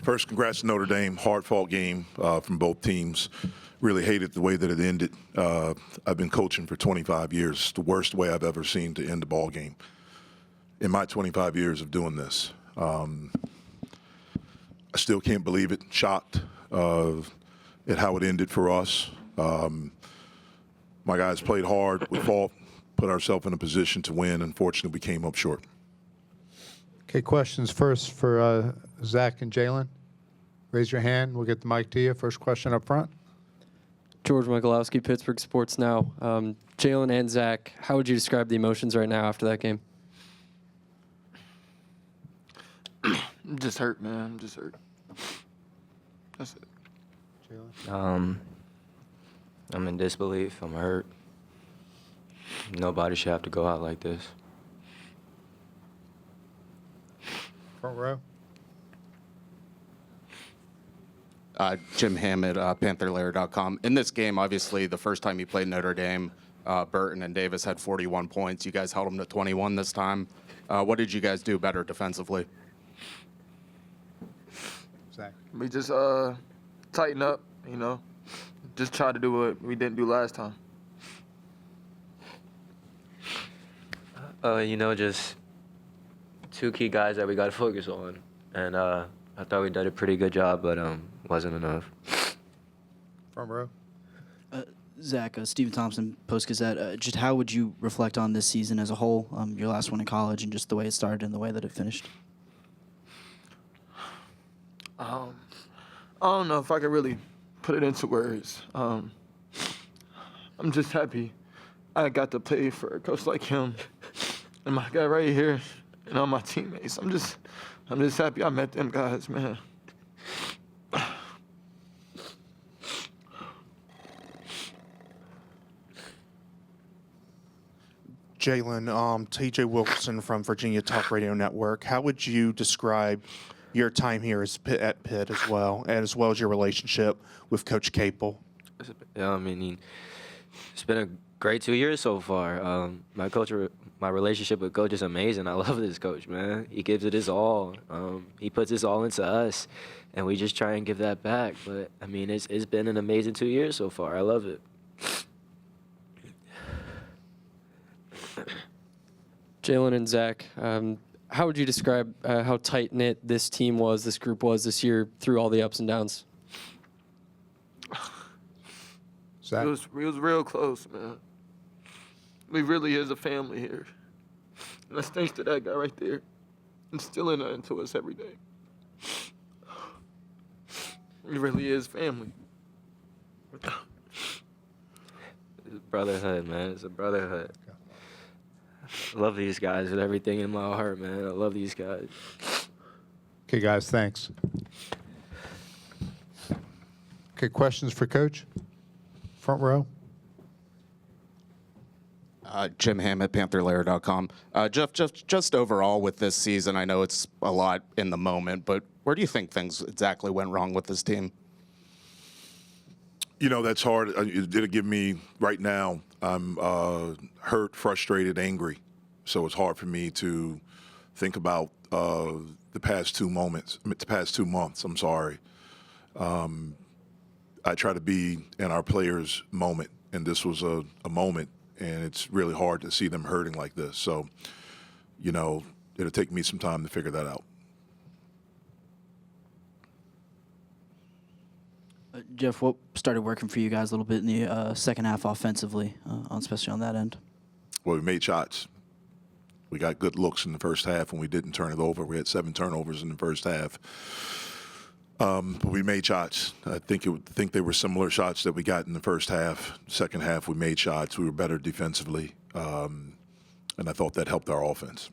First, congrats to Notre Dame. Hard-fought game from both teams. Really hated the way that it ended. I've been coaching for 25 years. It's the worst way I've ever seen to end a ball game in my 25 years of doing this. I still can't believe it. Shocked at how it ended for us. My guys played hard. We fought, put ourselves in a position to win. Unfortunately, we came up short. Okay, questions first for Zack and Jaland. Raise your hand. We'll get the mic to you. First question up front. George Michalowski, Pittsburgh Sports Now. Jaland and Zack, how would you describe the emotions right now after that game? I'm just hurt, man. I'm just hurt. That's it. Jaland. I'm in disbelief. I'm hurt. Nobody should have to go out like this. Front row. Jim Hammett, PantherLair.com. In this game, obviously, the first time you played Notre Dame, Burton and Davis had 41 points. You guys held them to 21 this time. What did you guys do better defensively? Zack. We just tighten up, you know. Just try to do what we didn't do last time. Just two key guys that we got to focus on. And I thought we did a pretty good job, but wasn't enough. Front row. Zack, Stephen Thompson, Post-Gazette. Just how would you reflect on this season as a whole, your last one in college, and just the way it started and the way that it finished? I don't know if I could really put it into words. I'm just happy I got to play for a coach like him and my guy right here and all my teammates. I'm just happy I met them guys, man. Jaland, T.J. Wilson from Virginia Talk Radio Network. How would you describe your time here at Pitt as well as your relationship with Coach Capel? It's been a great 2 years so far. My relationship with Coach is amazing. I love this coach, man. He gives it his all. He puts his all into us, and we just try and give that back. But, it's been an amazing 2 years so far. I love it. Jaland and Zack, how would you describe how tight-knit this group was this year through all the ups and downs? Zack. It was real close, man. We really is a family here. And that's thanks to that guy right there, instilling that into us every day. It really is family. It's a brotherhood, man. It's a brotherhood. I love these guys with everything in my heart, man. I love these guys. Okay, guys, thanks. Okay, questions for Coach? Front row. Jim Hammett, PantherLair.com. Jeff, just overall with this season, I know it's a lot in the moment, but where do you think things exactly went wrong with this team? That's hard. It'll give me, right now, I'm hurt, frustrated, angry. So it's hard for me to think about the past 2 months, I'm sorry. I try to be in our players' moment, and this was a moment, and it's really hard to see them hurting like this. So, it'll take me some time to figure that out. Jeff, what started working for you guys a little bit in the second half offensively, especially on that end? Well, we made shots. We got good looks in the first half when we didn't turn it over. We had 7 turnovers in the first half. But we made shots. I think they were similar shots that we got in the first half. Second half, we made shots. We were better defensively. And I thought that helped our offense.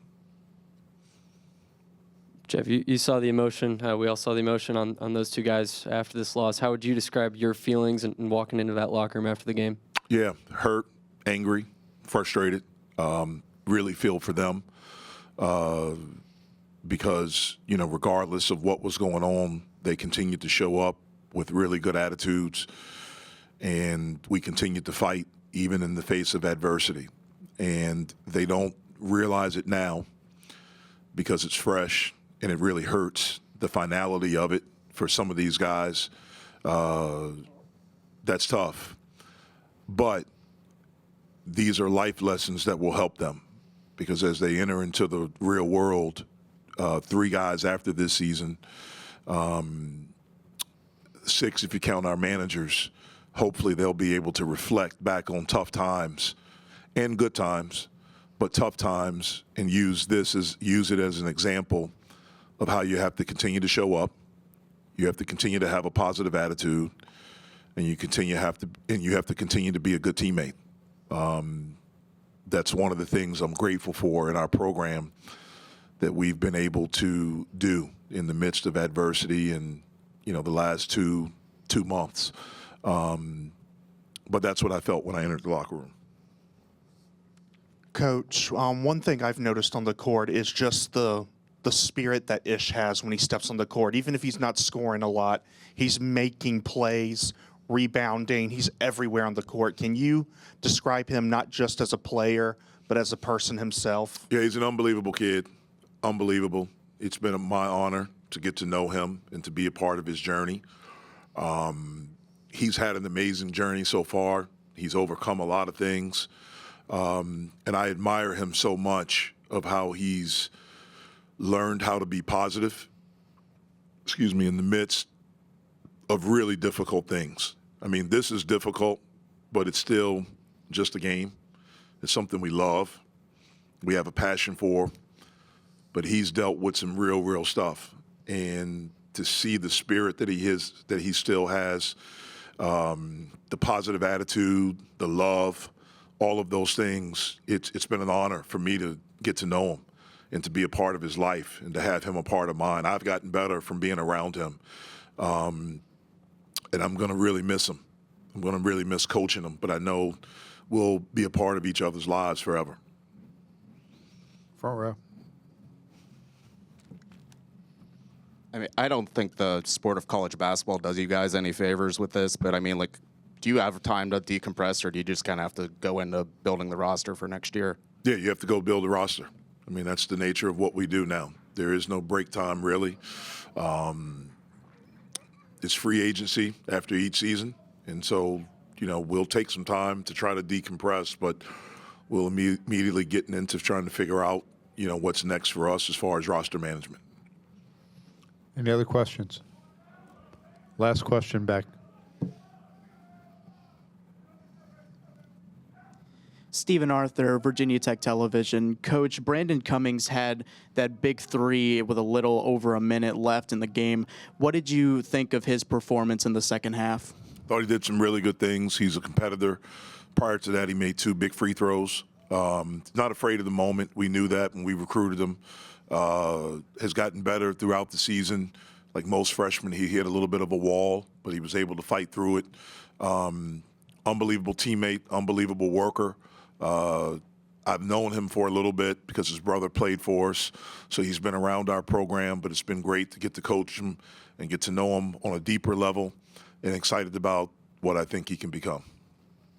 Jeff, you saw the emotion. We all saw the emotion on those two guys after this loss. How would you describe your feelings and walking into that locker room after the game? Yeah, hurt, angry, frustrated. Really feel for them because, regardless of what was going on, they continued to show up with really good attitudes, and we continued to fight even in the face of adversity. And they don't realize it now because it's fresh and it really hurts, the finality of it, for some of these guys. That's tough. But these are life lessons that will help them, because as they enter into the real world, 3 guys after this season, 6 if you count our managers, hopefully they'll be able to reflect back on tough times and good times, but tough times, and use it as an example of how you have to continue to show up. You have to continue to have a positive attitude, and you have to continue to be a good teammate. That's one of the things I'm grateful for in our program that we've been able to do in the midst of adversity and, the last two months. But that's what I felt when I entered the locker room. Coach, one thing I've noticed on the court is just the spirit that Ish has when he steps on the court. Even if he's not scoring a lot, he's making plays, rebounding. He's everywhere on the court. Can you describe him not just as a player, but as a person himself? Yeah, he's an unbelievable kid. Unbelievable. It's been my honor to get to know him and to be a part of his journey. He's had an amazing journey so far. He's overcome a lot of things. And I admire him so much of how he's learned how to be positive, in the midst of really difficult things. I mean, this is difficult, but it's still just a game. It's something we love. We have a passion for, but he's dealt with some real stuff. And to see the spirit that he still has, the positive attitude, the love, all of those things, it's been an honor for me to get to know him and to be a part of his life and to have him a part of mine. I've gotten better from being around him. And I'm going to really miss him. I'm going to really miss coaching him, but I know we'll be a part of each other's lives forever. Front row. I mean, I don't think the sport of college basketball does you guys any favors with this, but I mean, do you have time to decompress, or do you just kind of have to go into building the roster for next year? Yeah, you have to go build a roster. I mean, that's the nature of what we do now. There is no break time, really. It's free agency after each season. And so, we'll take some time to try to decompress, but we'll immediately get into trying to figure out, what's next for us as far as roster management. Any other questions? Last question, Beck. Stephen Arthur, Virginia Tech Television. Coach, Brandon Cummings had that big 3 with a little over a minute left in the game. What did you think of his performance in the second half? Thought he did some really good things. He's a competitor. Prior to that, he made 2 big free throws. Not afraid of the moment. We knew that when we recruited him. Has gotten better throughout the season. Like most freshmen, he hit a little bit of a wall, but he was able to fight through it. Unbelievable teammate, unbelievable worker. I've known him for a little bit because his brother played for us, so he's been around our program, but it's been great to get to coach him and get to know him on a deeper level, and excited about what I think he can become.